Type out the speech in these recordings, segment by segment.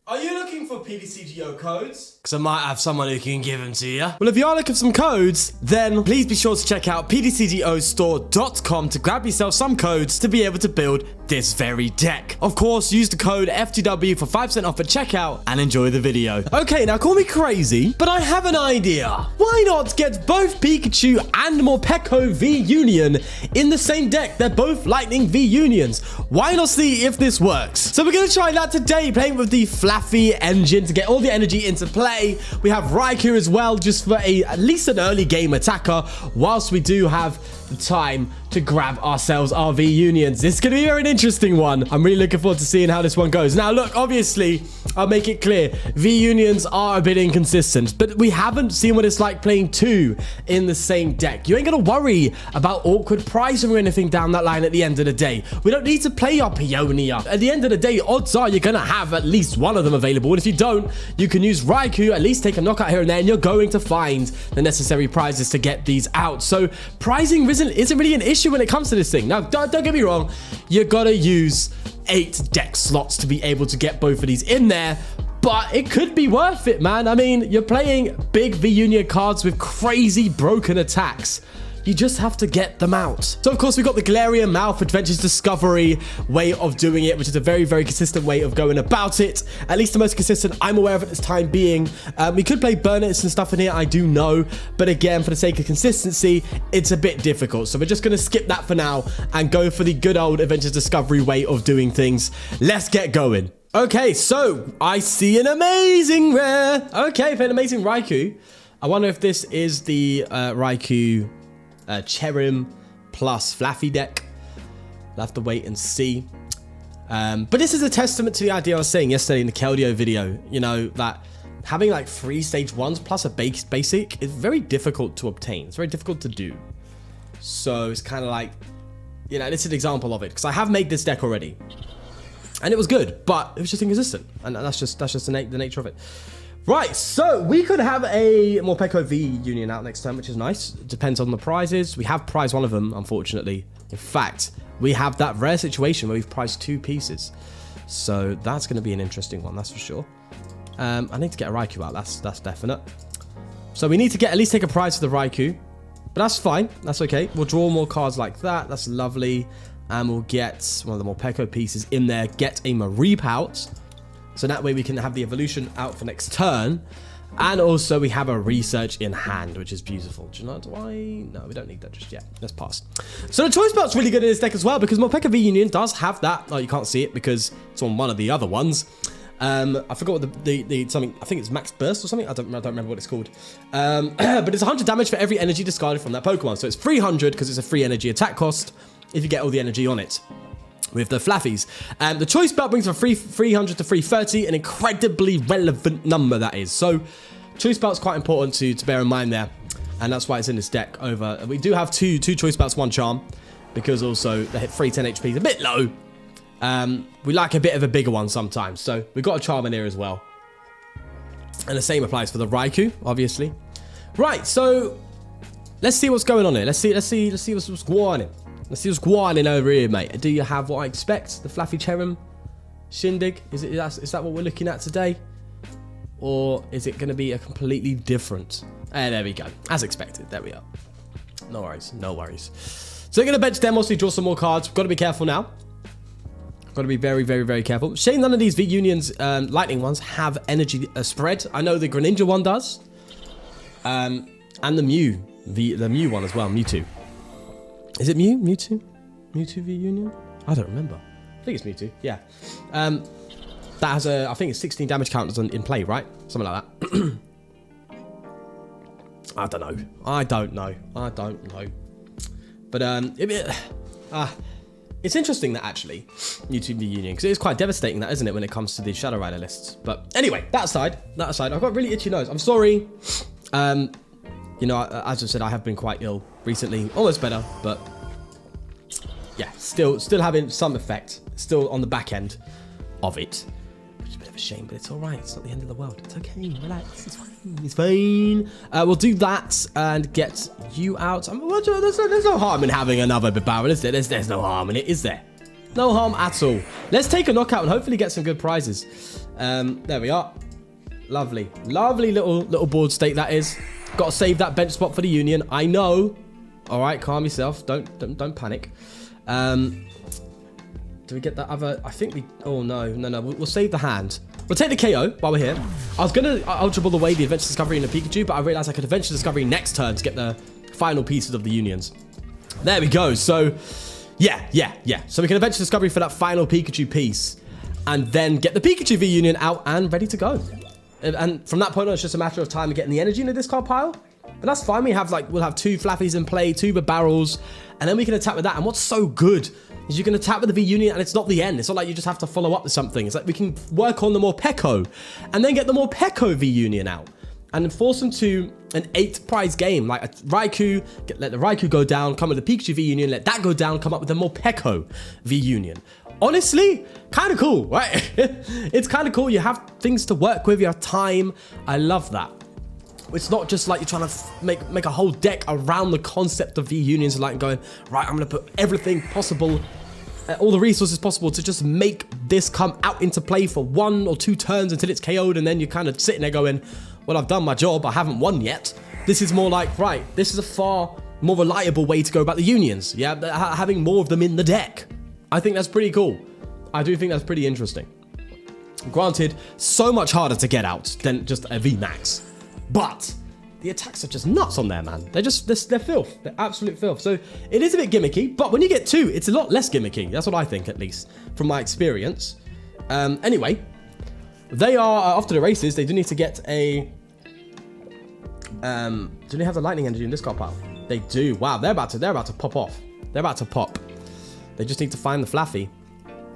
Are you looking for PTCGO codes? Because I might have someone who can give them to you. Well, if you are looking for some codes, then please be sure to check out PTCGOstore.com to grab yourself some codes to be able to build this very deck. Of course, use the code FTW for 5% off at checkout and enjoy the video. Okay, now call me crazy, but I have an idea. Why not get both Pikachu and Morpeko V Union in the same deck? They're both Lightning V Unions. Why not see if this works? So we're going to try that today, playing with the Flaaffy engine to get all the energy into play. We have Raikou as well, just for at least an early game attacker, whilst we do have the time to grab ourselves our V Unions. This is going to be a very interesting one. I'm really looking forward to seeing how this one goes. Now, look, obviously, I'll make it clear, V Unions are a bit inconsistent, but we haven't seen what it's like playing two in the same deck. You ain't going to worry about awkward pricing or anything down that line at the end of the day. We don't need to play our Peonia. At the end of the day, odds are you're going to have at least one of them available, and if you don't, you can use Raikou, at least take a knockout here and there, and you're going to find the necessary prizes to get these out. So pricing isn't really an issue when it comes to this thing. Now, don't get me wrong, you gotta use 8 deck slots to be able to get both of these in there, but it could be worth it, man. I mean, you're playing big V Union cards with crazy broken attacks. You just have to get them out. So, of course, we've got the Galarian Meowth Adventures Discovery way of doing it, which is a very, very consistent way of going about it. At least the most consistent I'm aware of at this time being. We could play Burnets and stuff in here, I do know. But again, for the sake of consistency, it's a bit difficult. So we're just going to skip that for now and go for the good old Adventures Discovery way of doing things. Let's get going. Okay, so I see an amazing rare. Okay, for an amazing Raikou. I wonder if this is the Raikou Cherim plus Flaaffy deck. We'll have to wait and see. But this is a testament to the idea I was saying yesterday in the Keldeo video. You know, that having like 3 stage 1s plus a basic is very difficult to obtain. It's very difficult to do. So it's kind of like, you know, this is an example of it. Because I have made this deck already. And it was good, but it was just inconsistent. And that's just the nature of it. Right, so we could have a Morpeko V Union out next turn, which is nice. It depends on the prizes. We have prized one of them, unfortunately. In fact, we have that rare situation where we've prized 2 pieces. So that's going to be an interesting one, that's for sure. I need to get a Raikou out, that's definite. So we need to at least take a prize for the Raikou. But that's fine, that's okay. We'll draw more cards like that, that's lovely. And we'll get one of the Morpeko pieces in there, get a Mareep out. So that way we can have the evolution out for next turn. And also we have a research in hand, which is beautiful. Do you know, no, we don't need that just yet. Let's pass. So the Choice Belt's really good in this deck as well, because Morpeko V Union does have that. Oh, you can't see it because it's on one of the other ones. I forgot what the something, I think it's Max Burst or something. I don't remember what it's called. But it's 100 damage for every energy discarded from that Pokemon. So it's 300 because it's a free energy attack cost if you get all the energy on it. With the Flaaffies. The Choice Belt brings from 300 to 330, an incredibly relevant number that is. So Choice Belt's quite important to bear in mind there, and that's why it's in this deck over. We do have two Choice Belts, 1 Charm, because also they hit 310 HP is a bit low. We like a bit of a bigger one sometimes, so we've got a Charm in here as well. And the same applies for the Raikou, obviously. Right, so let's see what's going on here. Let's see what's going on. Let's see what's going on over here, mate. Do you have what I expect? The Flaaffy Cherim Shindig? Is that what we're looking at today? Or is it going to be a completely different? There we go. As expected. There we are. No worries. No worries. So we're going to bench them whilst we draw some more cards. We've got to be careful now. Got to be very, very, very careful. Shame none of these V Unions Lightning ones have energy spread. I know the Greninja one does. And the Mew one as well. Mewtwo. Is it Mew? Mewtwo? Mewtwo V Union? I don't remember. I think it's Mewtwo, yeah. That has I think it's 16 damage counters in play, right? Something like that. I don't know. But it's interesting that actually, Mewtwo V Union, because it is quite devastating that, isn't it, when it comes to the Shadow Rider lists. But anyway, that aside, I've got really itchy nose. I'm sorry. You know, as I said, I have been quite ill recently. Almost better, but yeah, still having some effect. Still on the back end of it. Which is a bit of a shame, but it's all right. It's not the end of the world. It's okay. Relax. It's fine. It's fine. We'll do that and get you out. There's no harm in having another Bibarel, is there? There's no harm in it, is there? No harm at all. Let's take a knockout and hopefully get some good prizes. There we are. Lovely. Lovely little board state that is. Got to save that bench spot for the Union. I know. All right, calm yourself. Don't panic. Do we get that other? I think we... Oh, no. We'll save the hand. We'll take the KO while we're here. I was going to Ultra Ball away the Adventure Discovery and the Pikachu, but I realized I could Adventure Discovery next turn to get the final pieces of the Unions. There we go. So, yeah. So we can Adventure Discovery for that final Pikachu piece and then get the Pikachu V Union out and ready to go. And from that point on, it's just a matter of time of getting the energy in the discard pile. But that's fine. We'll have 2 Flaaffys in play, 2 Bibarels, and then we can attack with that. And what's so good is you can attack with the V Union and it's not the end. It's not like you just have to follow up with something. It's like we can work on the Morpeko and then get the Morpeko V Union out and force them to an 8th prize game. Like a Raikou, let the Raikou go down, come with the Pikachu V Union, let that go down, come up with the Morpeko V Union. Honestly, kind of cool, right? It's kind of cool. You have things to work with, you have time. I love that. It's not just like you're trying to make a whole deck around the concept of V Unions and like going, right, I'm going to put everything possible, all the resources possible to just make this come out into play for 1 or 2 turns until it's KO'd, and then you're kind of sitting there going, well, I've done my job, I haven't won yet. This is more like, right, this is a far more reliable way to go about the Unions, yeah, having more of them in the deck. I think that's pretty cool. I do think that's pretty interesting. Granted, so much harder to get out than just a VMAX. But the attacks are just nuts on there, man. They're filth. They're absolute filth. So it is a bit gimmicky, but when you get 2, it's a lot less gimmicky. That's what I think, at least, from my experience. Anyway, they are, after the races, they do need to get a... do they have the lightning energy in this card pile? They do. Wow, they're about to pop off. They're about to pop. They just need to find the Flaaffy.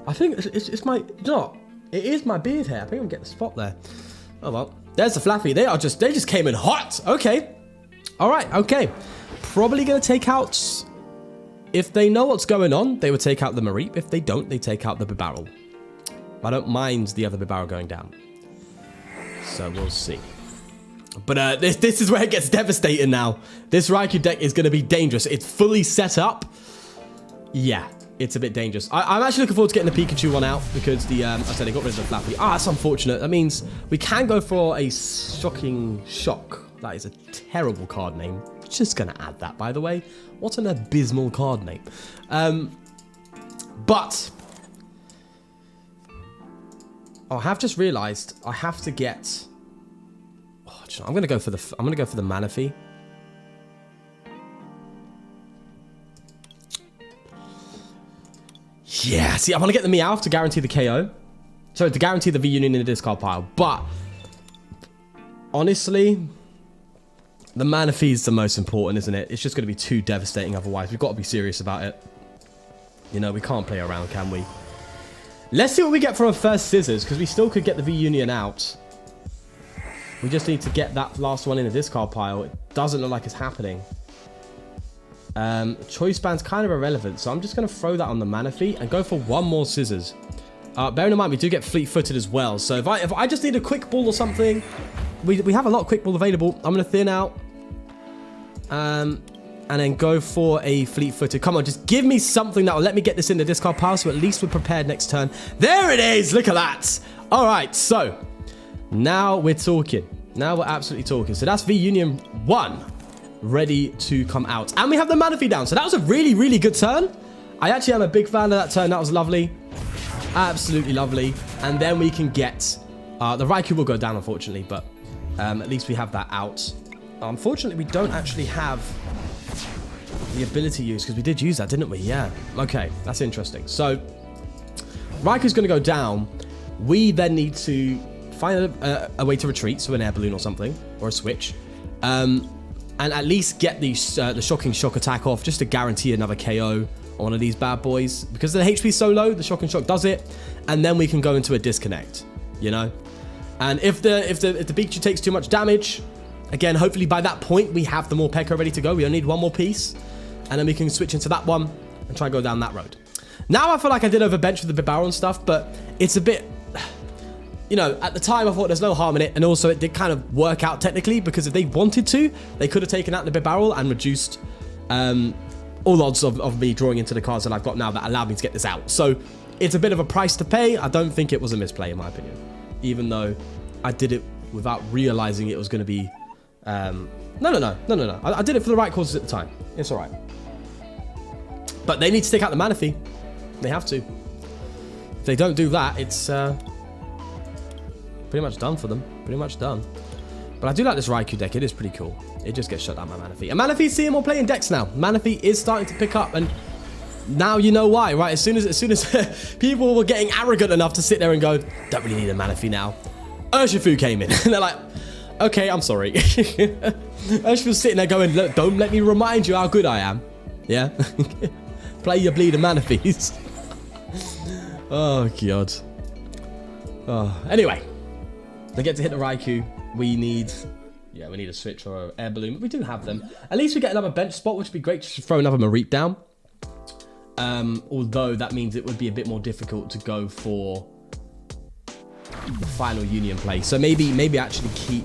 I think it's my... You know what? It is my beard hair. I think I'm getting the spot there. Oh, well. There's the Flaaffy. They just came in hot. Okay. All right. Okay. Probably going to take out... If they know what's going on, they would take out the Mareep. If they don't, they take out the Bibarel. I don't mind the other Bibarel going down. So we'll see. But this is where it gets devastating now. This Raikou deck is going to be dangerous. It's fully set up. Yeah. It's a bit dangerous. I'm actually looking forward to getting the Pikachu one out because the I said they got rid of the Flaaffy. That's unfortunate. That means we can go for a Shocking Shock. That is a terrible card name. Just gonna add that, by the way. What an abysmal card name. But I have just realised I have to get. Oh, I'm gonna go for the Manaphy. Yeah, see, I want to get the Meowth to guarantee the KO. Sorry, to guarantee the V Union in the discard pile. But, honestly, the Manaphy is the most important, isn't it? It's just going to be too devastating otherwise. We've got to be serious about it. You know, we can't play around, can we? Let's see what we get from our first scissors, because we still could get the V Union out. We just need to get that last one in the discard pile. It doesn't look like it's happening. Choice band's kind of irrelevant, so I'm just going to throw that on the Manaphy and go for 1 more scissors. Bearing in mind, we do get fleet-footed as well, so if I just need a quick ball or something, we have a lot of quick ball available. I'm going to thin out and then go for a fleet-footed. Come on, just give me something that will let me get this in the discard pile, so at least we're prepared next turn. There it is! Look at that! All right, so now we're talking. Now we're absolutely talking. So that's V Union 1. Ready to come out. And we have the Manaphy down. So that was a really, really good turn. I actually am a big fan of that turn. That was lovely. Absolutely lovely. And then we can get... the Raikou will go down, unfortunately. But at least we have that out. Unfortunately, we don't actually have the ability use. Because we did use that, didn't we? Yeah. Okay. That's interesting. So Raikou's going to go down. We then need to find a way to retreat. So an Air Balloon or something. Or a switch. And at least get the Shocking Shock attack off just to guarantee another KO on one of these bad boys. Because the HP is so low, the Shocking Shock does it. And then we can go into a disconnect, you know? And if the Pikachu takes too much damage, again, hopefully by that point, we have the Morpeko ready to go. We only need 1 more piece. And then we can switch into that one and try and go down that road. Now I feel like I did overbench with the Bibarel and stuff, but it's a bit... You know, at the time, I thought there's no harm in it. And also, it did kind of work out technically. Because if they wanted to, they could have taken out the Bibarel and reduced all odds of me drawing into the cards that I've got now that allowed me to get this out. So, it's a bit of a price to pay. I don't think it was a misplay, in my opinion. even though I did it without realizing it was going to be... No. I did it for the right causes at the time. It's all right. But they need to take out the Manaphy. They have to. If they don't do that, it's pretty much done for them. Pretty much done. But I do like this Raikou deck. It is pretty cool. It just gets shut down by Manaphy. And Manaphy's seeing more playing decks now. Manaphy is starting to pick up, and now you know why, right? As soon as people were getting arrogant enough to sit there and go, don't really need a Manaphy now, Urshifu came in. And they're like, okay, I'm sorry. Urshifu's sitting there going, look, don't let me remind you how good I am. Yeah? Play your bleeding Manaphys. Oh, God. Oh, anyway. They get to hit the Raikou. We need a switch or an Air Balloon. We do have them. At least we get another bench spot, which would be great just to throw another Mareep down. Although that means it would be a bit more difficult to go for the final Union play. So maybe actually keep...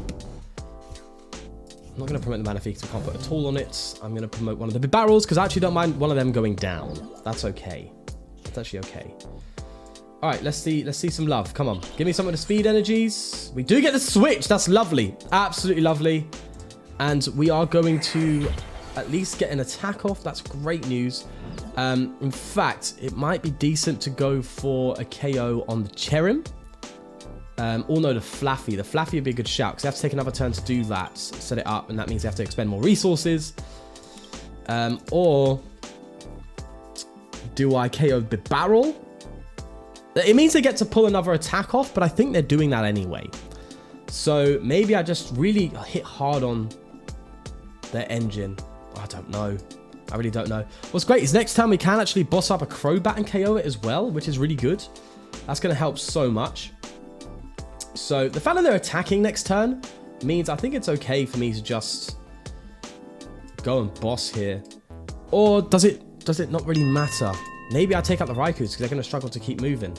I'm not going to promote the Manaphy because we can't put a tool on it. I'm going to promote one of the Bibarels because I actually don't mind one of them going down. That's okay. That's actually okay. All right, let's see some love. Come on. Give me some of the speed energies. We do get the switch. That's lovely. Absolutely lovely. And we are going to at least get an attack off. That's great news. In fact, it might be decent to go for a KO on the Cherim. Or no, the Flaaffy. The Flaaffy would be a good shout because they have to take another turn to do that. Set it up, and that means they have to expend more resources. Or do I KO Bibarel? It means they get to pull another attack off, but I think they're doing that anyway. So maybe I just really hit hard on their engine. I don't know. I really don't know. What's great is next time we can actually boss up a Crobat and KO it as well, which is really good. That's going to help so much. So the fact that they're attacking next turn means I think it's okay for me to just go and boss here. Or does it not really matter? Maybe I take out the Raikous because they're going to struggle to keep moving.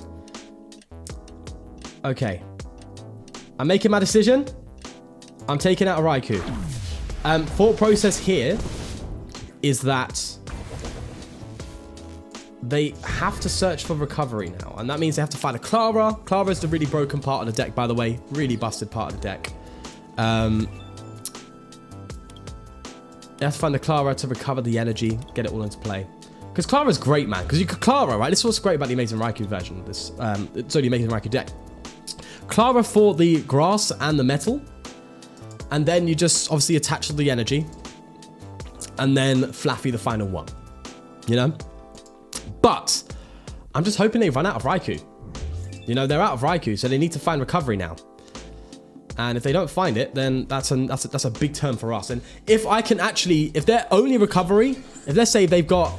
Okay. I'm making my decision. I'm taking out a Raikou. Thought process here is that they have to search for recovery now. And that means they have to find a Clara. Clara is the really broken part of the deck, by the way. Really busted part of the deck. They have to find a Clara to recover the energy, get it all into play. Because Clara's great, man. Because you could Clara, right? This is what's great about the Amazing Raikou version of this. So the Amazing Raikou deck. Clara for the grass and the metal. And then you just obviously attach the energy. And then Flaaffy the final one. You know? But I'm just hoping they run out of Raikou. You know, they're out of Raikou, so they need to find recovery now. And if they don't find it, then that's a big turn for us. And if I can actually, if their only recovery, if let's say they've got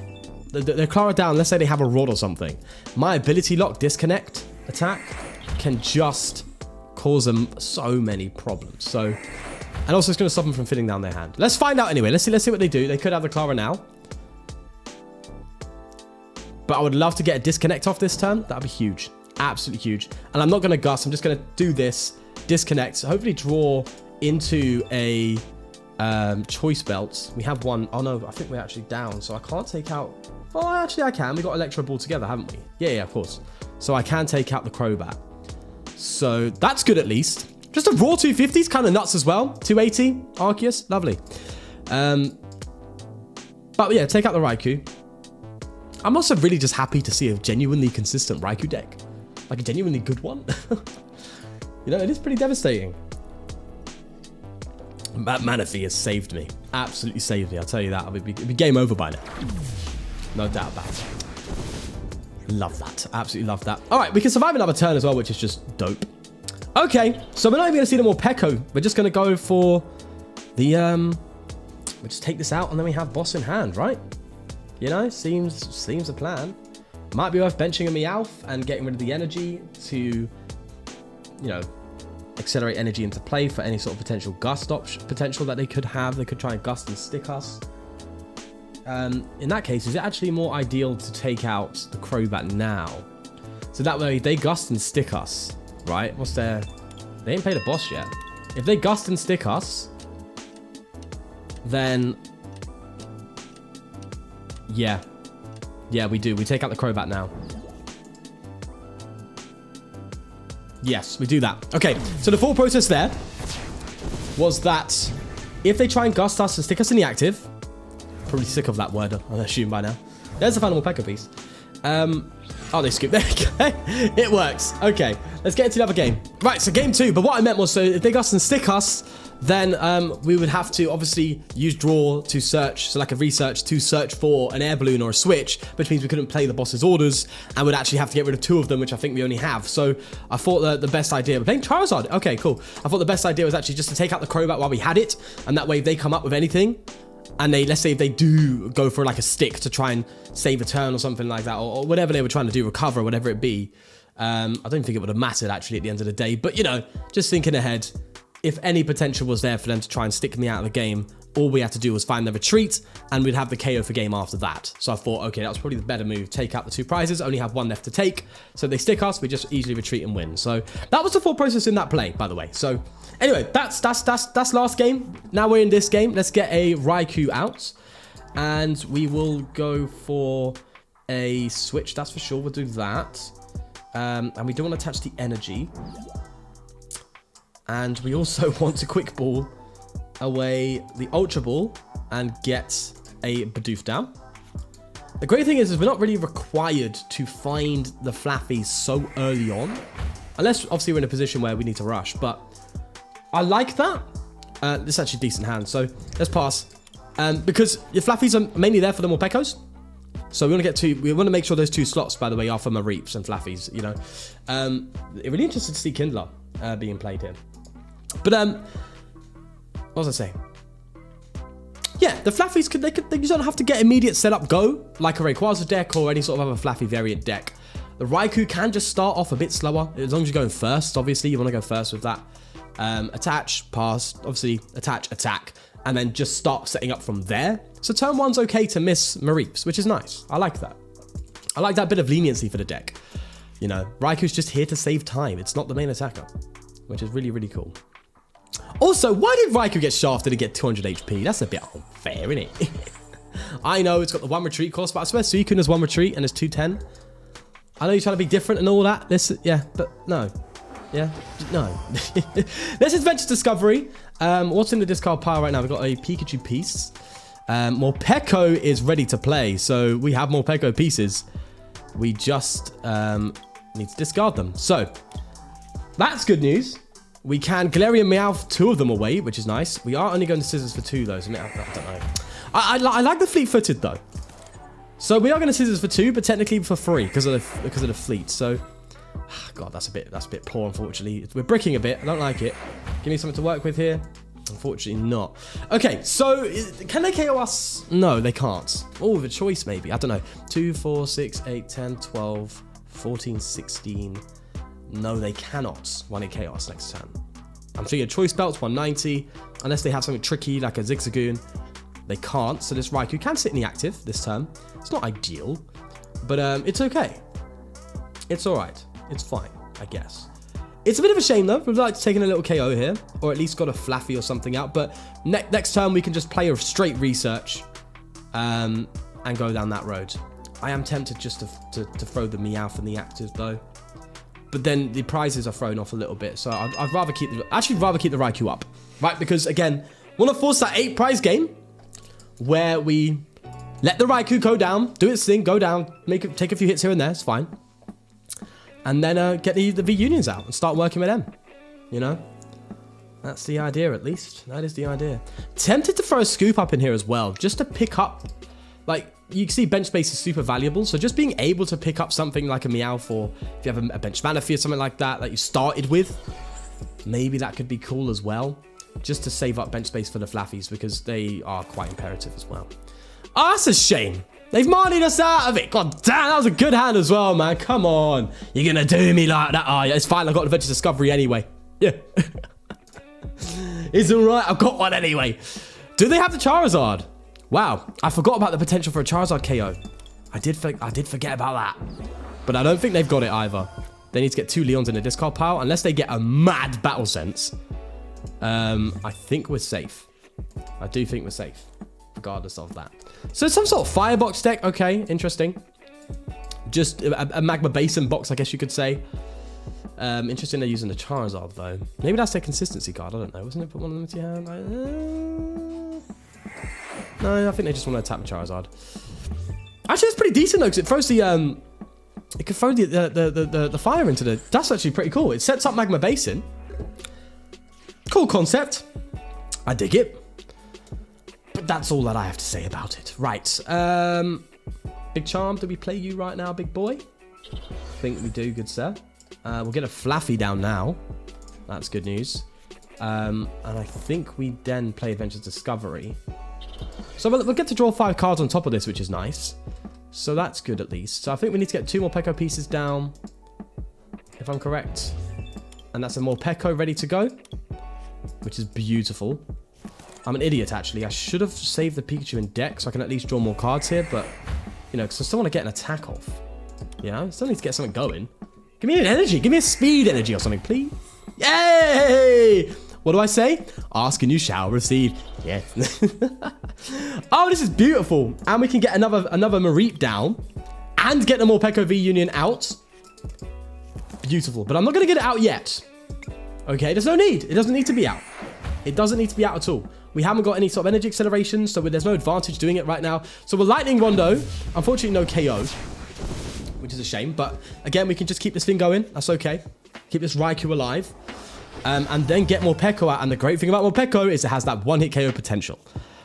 their Clara down, let's say they have a Rod or something, my ability lock disconnect attack can just cause them so many problems. So, and also it's going to stop them from filling down their hand. Let's find out anyway. Let's see what they do. They could have the Clara now. But I would love to get a disconnect off this turn. That would be huge. Absolutely huge. And I'm not going to gust. I'm just going to do this. Disconnect. Hopefully draw into a choice belt. We have one. Oh, no. I think we're actually down. So I can't take out... Well, actually, I can. We got Electro Ball together, haven't we? Yeah, of course. So I can take out the Crobat. So that's good at least. Just a raw 250 is kind of nuts as well. 280. Arceus. Lovely. But yeah, take out the Raikou. I'm also really just happy to see a genuinely consistent Raikou deck. Like a genuinely good one. You know, it is pretty devastating. That Manaphy has saved me. Absolutely saved me, I'll tell you that. It'd be game over by now. No doubt about it. Love that. Absolutely love that. All right, we can survive another turn as well, which is just dope. Okay, so we're not even going to see the Morpeko. We're just going to go for the... We'll just take this out and then we have boss in hand, right? You know, seems a plan. Might be worth benching a Meowth and getting rid of the energy to, you know, accelerate energy into play for any sort of potential gust potential that they could have. They could try and gust and stick us. In that case, is it actually more ideal to take out the Crobat now? So that way they gust and stick us, right? What's their... They ain't played a boss yet. If they gust and stick us, then... Yeah. Yeah, we do. We take out the Crobat now. Yes, we do that. Okay, so the full process there was that if they try and gust us and stick us in the active, probably sick of that word, I assume by now. There's the final Morpeko piece. Oh, they scooped. There we go. It works. Okay, let's get into the other game. Right, so game 2. But what I meant was, so if they gust and stick us, then we would have to obviously use draw to search, so like a research to search for an air balloon or a switch, which means we couldn't play the boss's orders and would actually have to get rid of 2 of them, which I think we only have. So I thought that the best idea, we're playing Charizard. Okay, cool. I thought the best idea was actually just to take out the Crobat while we had it, and that way if they come up with anything, and they, let's say if they do go for like a stick to try and save a turn or something like that, or whatever they were trying to do, recover, whatever it be, I don't think it would have mattered actually at the end of the day, but you know, just thinking ahead, if any potential was there for them to try and stick me out of the game, all we had to do was find the retreat and we'd have the KO for game after that. So I thought, okay, that was probably the better move. Take out the 2 prizes, only have 1 left to take. So if they stick us, we just easily retreat and win. So that was the full process in that play, by the way. So anyway, that's last game. Now we're in this game. Let's get a Raikou out and we will go for a switch. That's for sure. We'll do that. And we don't want to touch the energy. And we also want to quick ball away the Ultra Ball and get a Bidoof down. The great thing is we're not really required to find the Flaaffy so early on. Unless, obviously, we're in a position where we need to rush. But I like that. This is actually a decent hand. So let's pass. Because the Flaaffys are mainly there for the Morpekos. So we want to get 2. We want to make sure those 2 slots, by the way, are for Mareeps and Flaaffys, you know. Really interested to see Kindler being played here. But what was I saying? Yeah, the Flaaffys they don't have to get immediate setup go like a Rayquaza deck or any sort of other Flaaffy variant deck. The Raikou can just start off a bit slower as long as you're going first. Obviously, you want to go first with that. Attach, pass, obviously attach, attack, and then just start setting up from there. So turn 1's okay to miss Mareeps, which is nice. I like that. I like that bit of leniency for the deck. You know, Raikou's just here to save time. It's not the main attacker, which is really, really cool. Also, why did Raikou get shafted and get 200 HP? That's a bit unfair, isn't it? I know it's got the 1 retreat cost, but I swear Suicune has 1 retreat and it's 210. I know you're trying to be different and all that. Listen, yeah, but no. Yeah, no. Let's adventure discovery. What's in the discard pile right now? We've got a Pikachu piece. Morpeko is ready to play, so we have Morpeko pieces. We just need to discard them. So that's good news. We can Galarian Meowth 2 of them away, which is nice. We are only going to scissors for 2 though, so I don't know. I like the fleet-footed though. So we are going to scissors for 2, but technically for 3 because of the fleet. So, God, that's a bit poor, unfortunately. We're bricking a bit. I don't like it. Give me something to work with here. Unfortunately not. Okay, so can they KO us? No, they can't. Oh, with a choice maybe. I don't know. 2, 4, 6, 8, 10, 12, 14, 16. No, they cannot 1 Chaos next turn. I'm thinking Choice Belt's 190. Unless they have something tricky like a Zigzagoon. They can't. So this Raikou can sit in the active this turn. It's not ideal. But it's okay. It's alright. It's fine, I guess. It's a bit of a shame though. We'd like to take in a little KO here. Or at least got a Flaaffy or something out. But next turn we can just play a straight research. And go down that road. I am tempted just to throw the Meowth in the active though. But then the prizes are thrown off a little bit. So I'd rather keep the Raikou up. Right, because again, want to force that 8 prize game where we let the Raikou go down, do its thing, go down, take a few hits here and there, it's fine. And then get the V-Unions out and start working with them. You know? That's the idea, at least. That is the idea. Tempted to throw a scoop up in here as well, just to pick up, like, you can see bench space is super valuable, so just being able to pick up something like a Meowth, or if you have a bench Manaphy or something like that you started with, maybe that could be cool as well, just to save up bench space for the Flaaffys, because they are quite imperative as well. Oh, that's a shame. They've manied us out of it. God damn, that was a good hand as well, man. Come on. You're going to do me like that. Oh, yeah, it's fine. I got Adventure Discovery anyway. Yeah. It's all right. I've got one anyway. Do they have the Charizard? Wow, I forgot about the potential for a Charizard KO. I did forget about that. But I don't think they've got it either. They need to get 2 Leons in the discard pile. Unless they get a mad Battle Sense. I think we're safe. I do think we're safe. Regardless of that. So some sort of Firebox deck. Okay, interesting. Just a Magma Basin box, I guess you could say. Interesting they're using the Charizard, though. Maybe that's their consistency card. I don't know. Wasn't it put one of them into your hand? No, I think they just want to attack the Charizard. Actually, it's pretty decent, though, because it throws the... It can throw the fire into the... That's actually pretty cool. It sets up Magma Basin. Cool concept. I dig it. But that's all that I have to say about it. Right. Big Charm, do we play you right now, big boy? I think we do, good sir. We'll get a Flaaffy down now. That's good news. And I think we then play Adventures Discovery. So we'll get to draw 5 cards on top of this, which is nice. So that's good at least. So I think we need to get 2 Morpeko pieces down, if I'm correct. And that's a Morpeko ready to go, which is beautiful. I'm an idiot, actually. I should have saved the Pikachu in deck so I can at least draw more cards here, but, you know, because I still want to get an attack off. Yeah, I still need to get something going. Give me an energy. Give me a speed energy or something, please. Yay! What do I say? Ask and you shall receive. Yes. Oh, this is beautiful. And we can get another Mareep down and get the Morpeko V Union out. Beautiful. But I'm not going to get it out yet. Okay, there's no need. It doesn't need to be out. It doesn't need to be out at all. We haven't got any sort of energy acceleration, so there's no advantage doing it right now. So we're Lightning Rondo. Unfortunately, no KO, which is a shame. But again, we can just keep this thing going. That's okay. Keep this Raikou alive. And then get Morpeko out. And the great thing about Morpeko is it has that one-hit KO potential.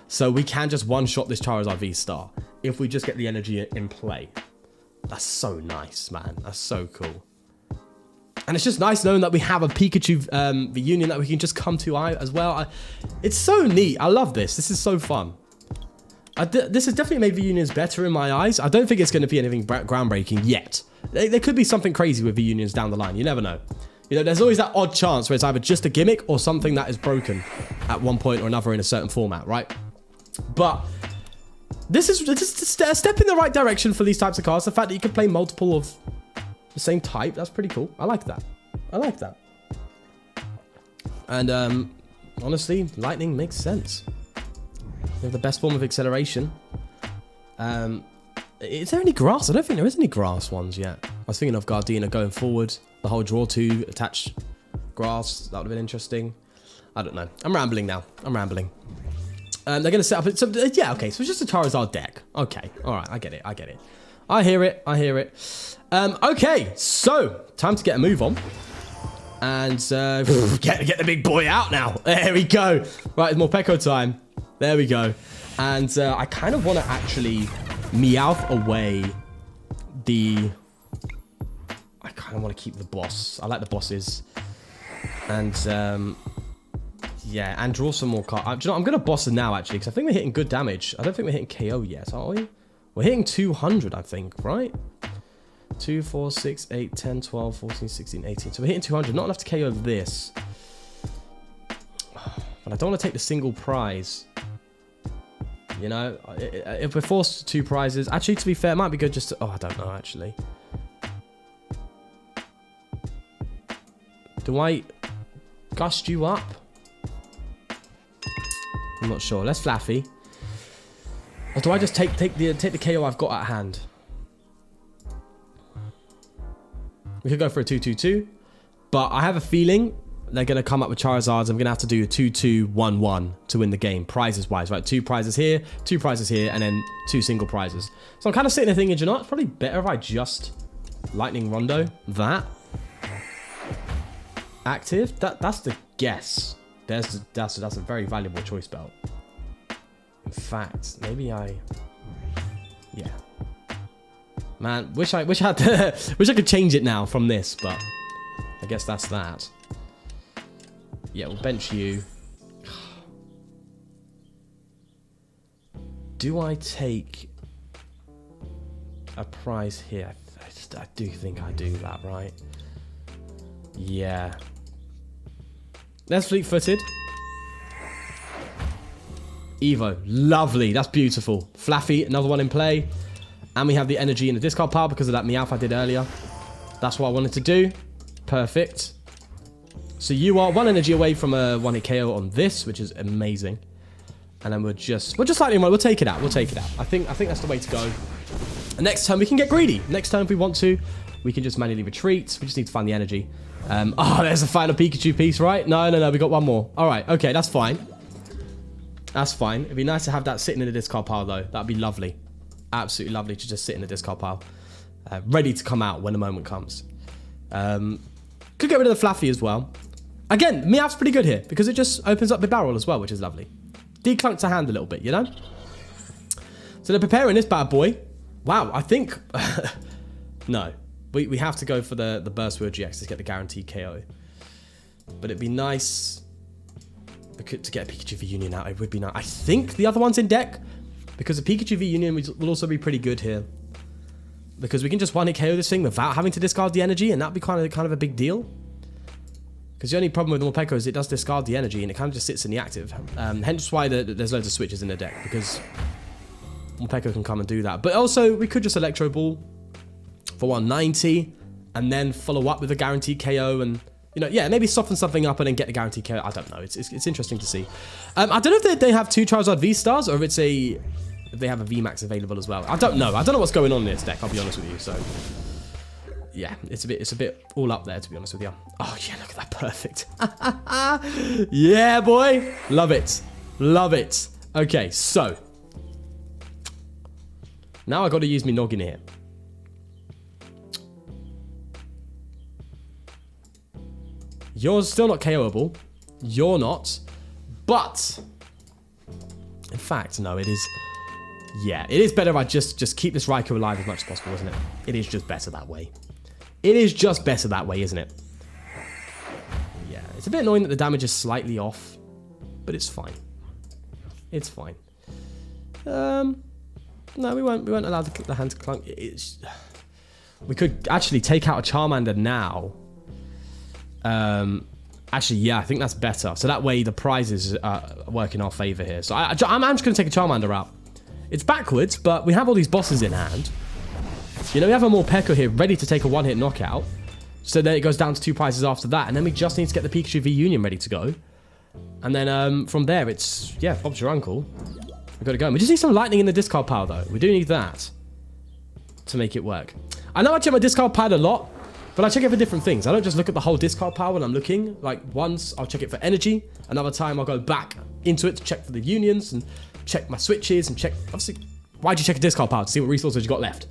So we can just one-shot this Charizard V-Star if we just get the energy in play. That's so nice, man. That's so cool. And it's just nice knowing that we have a Pikachu reunion that we can just come to as well. It's so neat. I love this. This is so fun. This has definitely made reunions better in my eyes. I don't think it's going to be anything groundbreaking yet. There could be something crazy with reunions down the line. You never know. You know, there's always that odd chance where it's either just a gimmick or something that is broken at one point or another in a certain format, right? But this is a step in the right direction for these types of cards. The fact that you can play multiple of the same type, that's pretty cool. I like that. I like that. And honestly, lightning makes sense. They have the best form of acceleration. Is there any grass? I don't think there is any grass ones yet. I was thinking of Gardena going forward. The whole draw 2 attach grass. That would have been interesting. I don't know. I'm rambling now. I'm rambling. They're going to set up... So, yeah, okay. So it's just a Charizard deck. Okay. All right. I get it. I get it. I hear it. I hear it. Okay. So, time to get a move on. And get the big boy out now. There we go. Right, it's Morpeko time. There we go. And I kind of want to actually Meowth away the... I kind of want to keep the boss. I like the bosses. And, yeah, and draw some more cards. You know, I'm going to boss it now, actually, because I think we're hitting good damage. I don't think we're hitting KO yet, are we? We're hitting 200, I think, right? 2, 4, 6, 8, 10, 12, 14, 16, 18. So we're hitting 200. Not enough to KO this. But I don't want to take the single prize. You know, if we're forced to 2 prizes... Actually, to be fair, it might be good just to... Oh, I don't know, actually. Do I gust you up? I'm not sure. Let's Flaaffy. Or do I just take the KO I've got at hand? We could go for a 2-2-2. But I have a feeling they're going to come up with Charizards. I'm going to have to do a 2-2-1-1 to win the game. Prizes-wise, right? 2 prizes here, 2 prizes here, and then 2 single prizes. So I'm kind of sitting there thinking, you know what? It's probably better if I just Lightning Rondo that. Active? That's the guess. That's a very valuable choice belt. In fact, maybe yeah. Man, wish I had wish I could change it now from this, but I guess that's that. Yeah, we'll bench you. Do I take a prize here? I do think I do that, right? Yeah. Let's fleet-footed. Evo. Lovely. That's beautiful. Flaaffy, another one in play. And we have the energy in the discard pile because of that Meowth I did earlier. That's what I wanted to do. Perfect. So you are 1 energy away from a 1-hit KO on this, which is amazing. And then we'll just lightning run. We'll take it out. We'll take it out. I think that's the way to go. And next turn we can get greedy. Next turn if we want to, we can just manually retreat. We just need to find the energy. Oh, there's a final Pikachu piece, right? No, we got one more. All right, okay, that's fine. That's fine. It'd be nice to have that sitting in the discard pile, though. That'd be lovely. Absolutely lovely to just sit in the discard pile. Ready to come out when the moment comes. Could get rid of the Flaaffy as well. Again, Meowth's pretty good here because it just opens up Bibarel as well, which is lovely. Declunk to hand a little bit, you know? So they're preparing this bad boy. Wow, I think... no. We have to go for the Burst Wheel GX to get the guaranteed KO. But it'd be nice to get a Pikachu V Union out. It would be nice. I think the other one's in deck because the Pikachu V Union will also be pretty good here. Because we can just one-hit KO this thing without having to discard the energy, and that'd be kind of a big deal. Because the only problem with Morpeko is it does discard the energy, and it kind of just sits in the active. Hence why there's loads of switches in the deck, because Morpeko can come and do that. But also, we could just Electro Ball for 190, and then follow up with a guaranteed KO, and yeah, maybe soften something up and then get the guaranteed KO. I don't know. It's interesting to see. I don't know if they have 2 Charizard V stars or if they have a VMAX available as well. I don't know. I don't know what's going on in this deck. I'll be honest with you. So yeah, it's a bit all up there, to be honest with you. Oh yeah, look at that, perfect. Yeah, boy, love it, love it. Okay, so now I got to use me noggin here. You're still not KOable. You're not. But, in fact, no, it is... Yeah, it is better if I just keep this Raikou alive as much as possible, isn't it? It is just better that way. It is just better that way, isn't it? Yeah, it's a bit annoying that the damage is slightly off. But it's fine. It's fine. No, we weren't allowed the hand to clunk. We could actually take out a Charmander now. Actually, yeah, I think that's better. So that way the prizes work in our favor here. So I'm just going to take a Charmander out. It's backwards, but we have all these bosses in hand. We have a Morpeko here ready to take a one-hit knockout. So then it goes down to 2 prizes after that. And then we just need to get the Pikachu V Union ready to go. And then from there, it's, yeah, Bob's your uncle. We've got to go. We just need some lightning in the discard pile, though. We do need that to make it work. I know I check my discard pile a lot, but I check it for different things. I don't just look at the whole discard pile when I'm looking. Like, once I'll check it for energy. Another time I'll go back into it to check for the unions and check my switches and check... Obviously, why'd you check a discard pile? To see what resources you got left.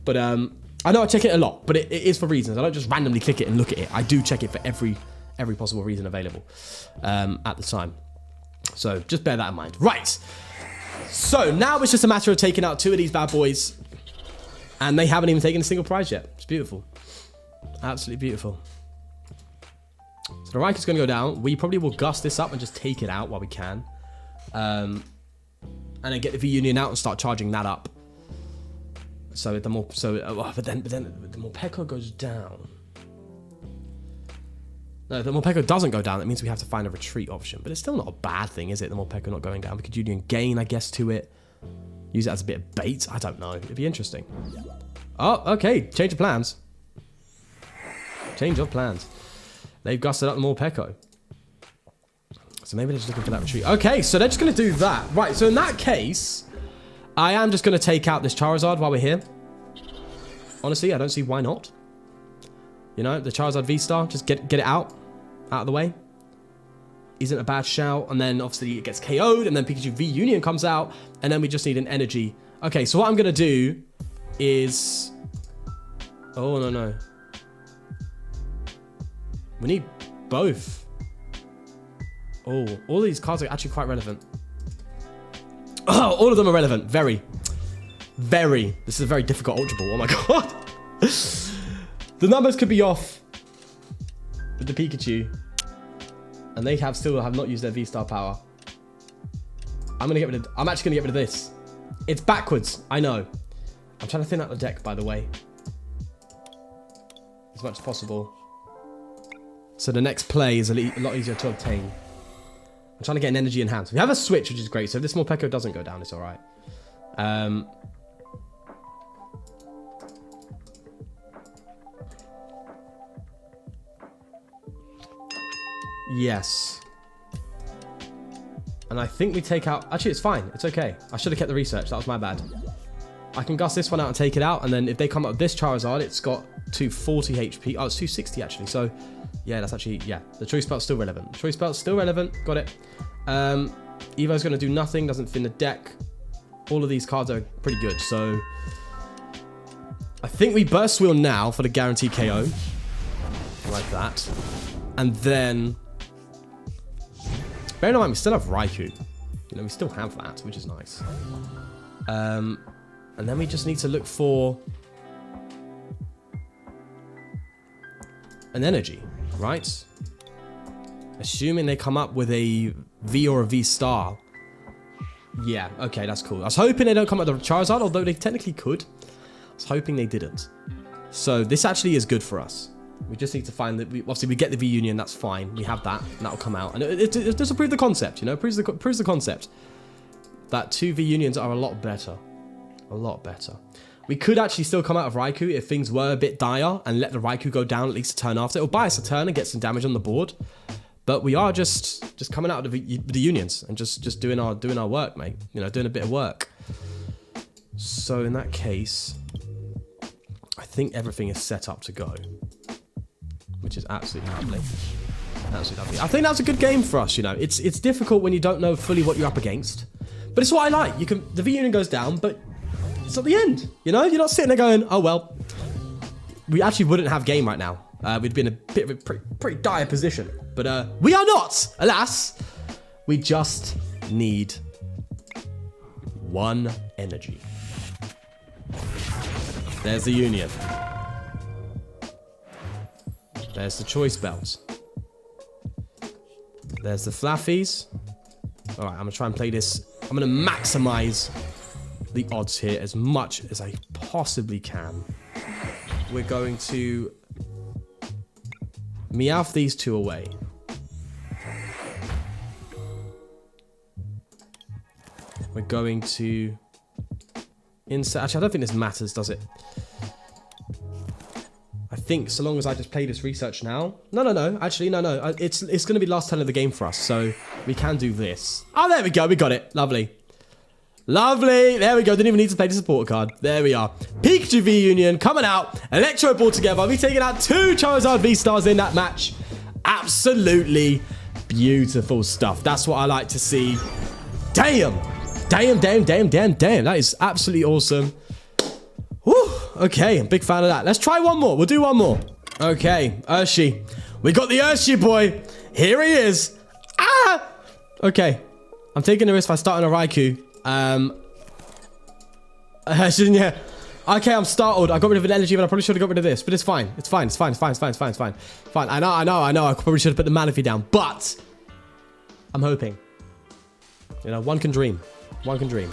But I know I check it a lot, but it is for reasons. I don't just randomly click it and look at it. I do check it for every possible reason available at the time. So just bear that in mind. Right. So now it's just a matter of taking out 2 of these bad boys. And they haven't even taken a single prize yet. It's beautiful. Absolutely beautiful. So the Raikou's going to go down. We probably will gust this up and just take it out while we can. And then get the V Union out and start charging that up. So the more, but then the Morpeko goes down. No, the Morpeko doesn't go down. That means we have to find a retreat option. But it's still not a bad thing, is it? The Morpeko not going down. We could Union gain, I guess, to it. Use it as a bit of bait. I don't know. It'd be interesting. Oh, okay. Change of plans. Change of plans. They've gusted up the Morpeko. So maybe they're just looking for that retreat. Okay, so they're just going to do that. Right, so in that case, I am just going to take out this Charizard while we're here. Honestly, I don't see why not. The Charizard V-Star, just get it out of the way. Isn't a bad shout. And then obviously it gets KO'd, and then Pikachu V Union comes out, and then we just need an energy. Okay, so what I'm going to do is... Oh, no. We need both. Oh, all these cards are actually quite relevant. Oh, all of them are relevant. Very. Very. This is a very difficult Ultra Ball. Oh my god. The numbers could be off with the Pikachu. And they still have not used their V-Star power. I'm actually going to get rid of this. It's backwards. I know. I'm trying to thin out the deck, by the way. As much as possible. So the next play is a lot easier to obtain. I'm trying to get an energy in hand. So we have a switch, which is great. So if this Morpeko doesn't go down, it's all right. Yes. And I think we take out... Actually, it's fine. It's okay. I should have kept the research. That was my bad. I can gust this one out and take it out. And then if they come up with this Charizard, it's got 240 HP. Oh, it's 260 actually. So, yeah, that's actually, yeah. The Choice Belt's still relevant. Choice Belt's still relevant. Got it. Evo's going to do nothing. Doesn't fit in the deck. All of these cards are pretty good. So, I think we Burst Wheel now for the guaranteed KO. Like that. And then... Bear in mind, we still have Raikou. You know, we still have that, which is nice. And then we just need to look for an energy, right? Assuming they come up with a V or a V star. Yeah, okay, that's cool. I was hoping they don't come up with a Charizard, although they technically could. I was hoping they didn't. So this actually is good for us. We just need to find that. Obviously, we get the V Union. That's fine. We have that, and that'll come out, and it does prove the concept. You know, proves the concept that 2 V Unions are a lot better. A lot better. We could actually still come out of Raikou if things were a bit dire and let the Raikou go down at least a turn after. It'll buy us a turn and get some damage on the board. But we are just coming out of the Unions and just doing our work, mate. You know, doing a bit of work. So in that case, I think everything is set up to go, which is absolutely lovely. Absolutely lovely. I think that's a good game for us, you know. It's difficult when you don't know fully what you're up against. But it's what I like. The V Union goes down, but it's at the end. You know? You're not sitting there going, oh well. We actually wouldn't have game right now. We'd be in a bit of a pretty dire position. But we are not, alas. We just need 1 energy. There's the Union. There's the Choice Belt. There's the Flaaffies. Alright, I'm going to try and play this. I'm going to maximize the odds here as much as I possibly can. We're going to Meowth these 2 away. We're going to insert. Actually, I don't think this matters, does it? I think so long as I just play this research now. No. Actually, no. It's going to be last turn of the game for us, so we can do this. Oh, there we go. We got it. Lovely. Lovely. There we go. Didn't even need to play the support card. There we are. Pikachu V Union coming out. Electro Ball together. We're taking out 2 Charizard V-Stars in that match. Absolutely beautiful stuff. That's what I like to see. Damn. Damn. That is absolutely awesome. Whew. Okay, I'm a big fan of that. Let's try one more. We'll do one more. Okay, Urshi. We got the Urshi boy. Here he is. Ah! Okay. I'm taking a risk by starting a Raikou. Yeah. Okay, I'm startled. I got rid of an energy, but I probably should have got rid of this. But it's fine. It's fine. Fine. I know. I probably should have put the Manaphy down. But I'm hoping. You know, one can dream. One can dream.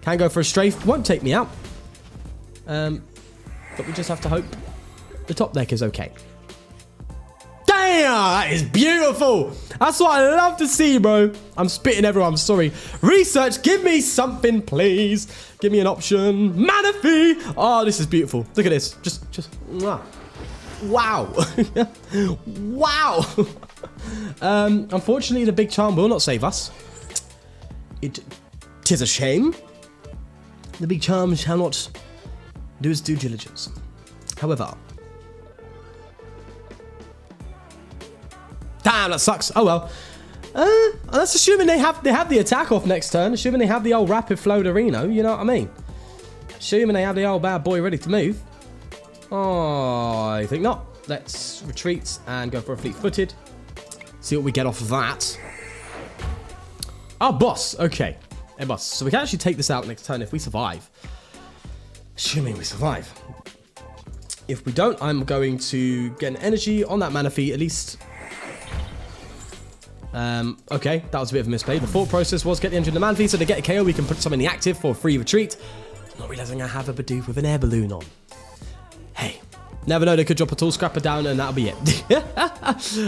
Can go for a strafe. Won't take me out. But we just have to hope the top deck is okay. Damn! That is beautiful! That's what I love to see, bro. I'm spitting everyone. I'm sorry. Research, give me something, please. Give me an option. Manaphy! Oh, this is beautiful. Look at this. Just wow. Wow. Unfortunately, the Big Charm will not save us. Tis a shame. The Big Charm shall not do its due diligence. However, damn, that sucks. Oh well. That's assuming they have the attack off next turn. Assuming they have the old Rapid Flodorino. You know what I mean? Assuming they have the old bad boy ready to move. Oh, I think not. Let's retreat and go for a fleet-footed. See what we get off of that. Our boss. Okay. A boss. So we can actually take this out next turn if we survive. Assuming we survive. If we don't, I'm going to get an energy on that Manaphy at least. Okay, that was a bit of a misplay. The thought process was get the engine in the Manaphy, so to get a KO, we can put some in the active for a free retreat. Not realizing I have a Bidoof with an air balloon on. Hey, never know, they could drop a tool scrapper down and that'll be it.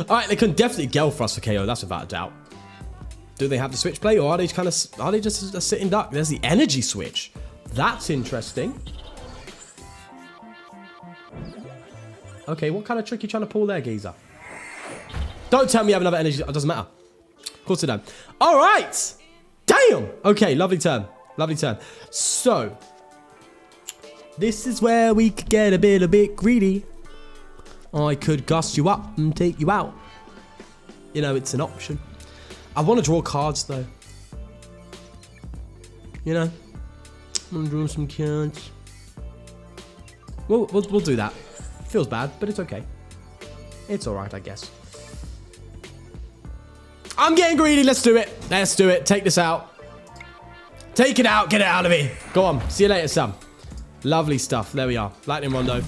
Alright, they can definitely gel for us for KO, that's without a doubt. Do they have the switch play, or are they just a sitting duck? There's the energy switch. That's interesting. Okay, what kind of trick are you trying to pull there, geezer? Don't tell me you have another energy. It doesn't matter. Of course it don't. All right. Damn. Okay, lovely turn. Lovely turn. So, this is where we could get a bit greedy. I could gust you up and take you out. You know, it's an option. I want to draw cards, though. You know, I want to draw some cards. We'll do that. Feels bad, but it's okay. It's all right, I guess. I'm getting greedy. Let's do it. Let's do it. Take this out. Take it out. Get it out of me. Go on. See you later, Sam. Lovely stuff. There we are. Lightning Rondo.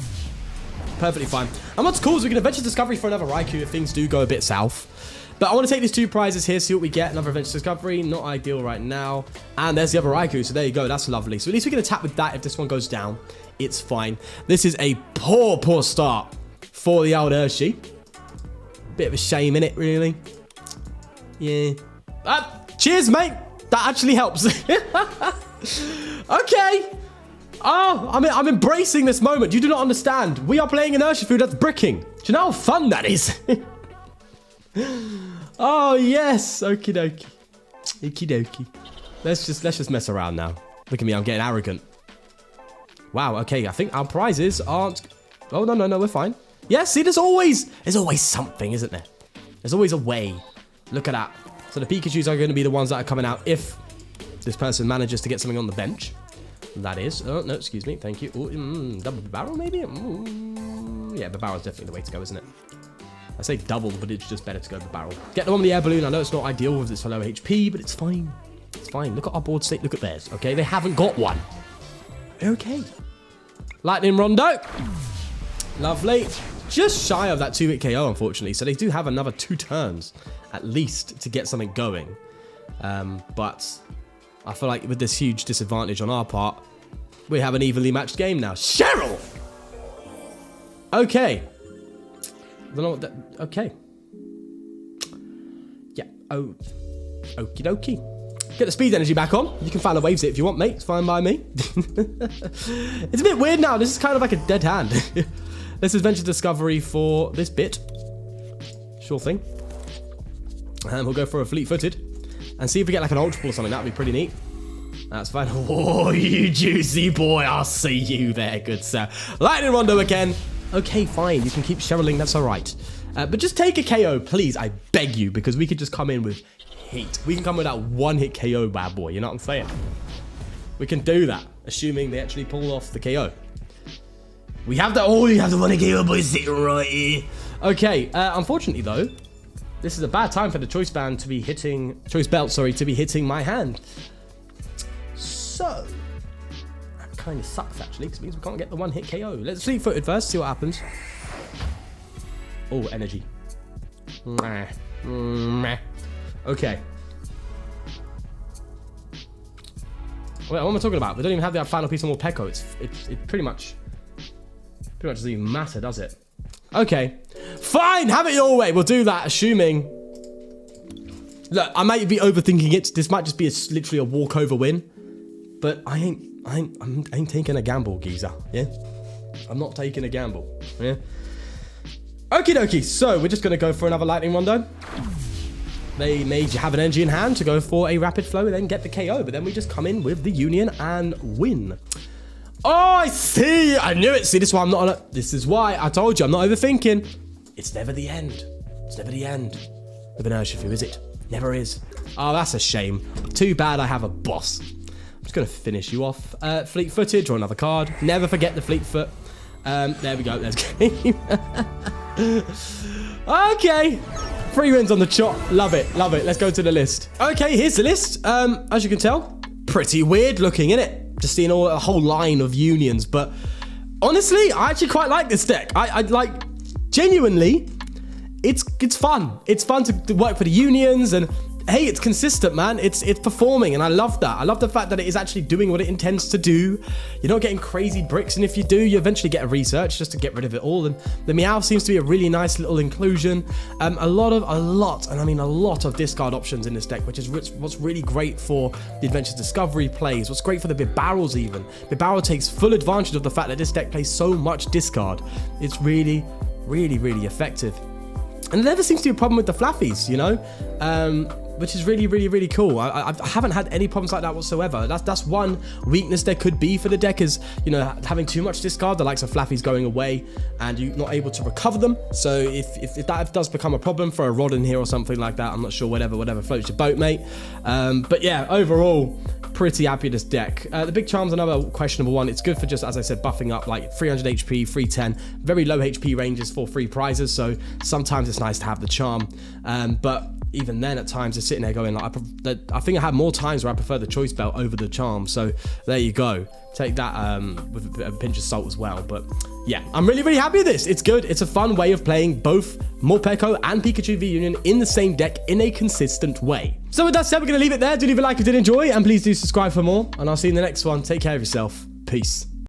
Perfectly fine. And what's cool is we can adventure discovery for another Raikou if things do go a bit south. But I want to take these 2 prizes here, see what we get. Another adventure discovery. Not ideal right now. And there's the other Raikou. So there you go. That's lovely. So at least we can attack with that if this one goes down. It's fine. This is a poor start for the old Urshi. Bit of a shame in it, really. Yeah. Cheers, mate. That actually helps. Okay. Oh, I'm embracing this moment. You do not understand. We are playing an Urshifu that's bricking. Do you know how fun that is? Oh, yes. Okie dokie. Okie dokie. Let's just mess around now. Look at me. I'm getting arrogant. Wow. Okay. I think our prizes aren't... Oh, no. We're fine. Yeah, see, there's always something, isn't there? There's always a way. Look at that. So the Pikachus are going to be the ones that are coming out if this person manages to get something on the bench. That is. Oh, no, excuse me. Thank you. Ooh, double barrel, maybe? Yeah, the barrel's definitely the way to go, isn't it? I say double, but it's just better to go with the barrel. Get the one with the air balloon. I know it's not ideal with its low HP, but it's fine. It's fine. Look at our board state. Look at theirs, okay? They haven't got one. Okay. Lightning Rondo. Lovely. Just shy of that 2-hit KO, unfortunately. So they do have another 2 turns, at least, to get something going. But I feel like with this huge disadvantage on our part, we have an evenly matched game now. Cheryl! Okay. I don't know what that... Okay. Yeah. Oh. Okie dokie. Get the speed energy back on. You can file a waves it if you want, mate. It's fine by me. It's a bit weird now. This is kind of like a dead hand. This is adventure discovery for this bit. Sure thing. And we'll go for a fleet-footed. And see if we get like an Ultra Ball or something. That'd be pretty neat. That's fine. Oh, you juicy boy. I'll see you there, good sir. Lightning Rondo again. Okay, fine. You can keep Cheryling. That's all right. But just take a KO, please. I beg you. Because we could just come in with heat. We can come with that 1-hit KO, bad boy. You know what I'm saying? We can do that. Assuming they actually pull off the KO. We have the... Oh, you have the 1-hit KO, boy. Sitting right here. Okay. Unfortunately, though, this is a bad time for the Choice Belt to be hitting my hand. So, that kind of sucks actually, because it means we can't get the 1-hit KO. Let's fleet-footed first, see what happens. Oh, energy. Okay. Wait, what am I talking about? We don't even have the final piece of Morpeko. It pretty much doesn't even matter, does it? Okay. Fine, have it your way. We'll do that, assuming... Look, I might be overthinking it. This might just be literally a walkover win. But I ain't taking a gamble, geezer. Yeah? I'm not taking a gamble. Yeah? Okie dokie. So, we're just going to go for another Lightning Rondo. They made you have an energy in hand to go for a rapid flow and then get the KO. But then we just come in with the Union and win. Oh, I see. I knew it. See, this is why I'm not... This is why I told you I'm not overthinking. It's never the end. It's never the end with an Urshifu, is it? Never is. Oh, that's a shame. Too bad I have a boss. I'm just going to finish you off. Fleet-footed, draw another card. Never forget the fleet-foot. There we go. Let's go. Okay. 3 wins on the chop. Love it. Love it. Let's go to the list. Okay, here's the list. As you can tell, pretty weird looking, innit? Just seeing a whole line of unions. But honestly, I actually quite like this deck. I like... Genuinely, it's fun. It's fun to work for the unions, and hey, it's consistent, man. It's performing, and I love that. I love the fact that it is actually doing what it intends to do. You're not getting crazy bricks, and if you do, you eventually get a research just to get rid of it all. And the Meowth seems to be a really nice little inclusion. A lot of discard options in this deck, which is what's really great for the Adventure Discovery plays. What's great for the Bibarels even. Bibarel takes full advantage of the fact that this deck plays so much discard. It's really, really, really effective. And there never seems to be a problem with the Flaaffies, you know? which is really, really, really cool. I haven't had any problems like that whatsoever. That's one weakness there could be for the deck is, you know, having too much discard. The likes of Flaaffy's going away and you're not able to recover them. So if that does become a problem for a rod in here or something like that, I'm not sure, whatever floats your boat, mate. But yeah, overall, pretty happy with this deck. The Big Charm's another questionable one. It's good for just, as I said, buffing up like 300 HP, 310, very low HP ranges for free prizes. So sometimes it's nice to have the Charm. But even then, at times, it's sitting there going, like, I think I had more times where I prefer the Choice Belt over the Charm. So there you go. Take that with a pinch of salt as well. But yeah, I'm really, really happy with this. It's good. It's a fun way of playing both Morpeko and Pikachu V Union in the same deck in a consistent way. So with that said, we're going to leave it there. Do leave a like if you did enjoy, and please do subscribe for more. And I'll see you in the next one. Take care of yourself. Peace.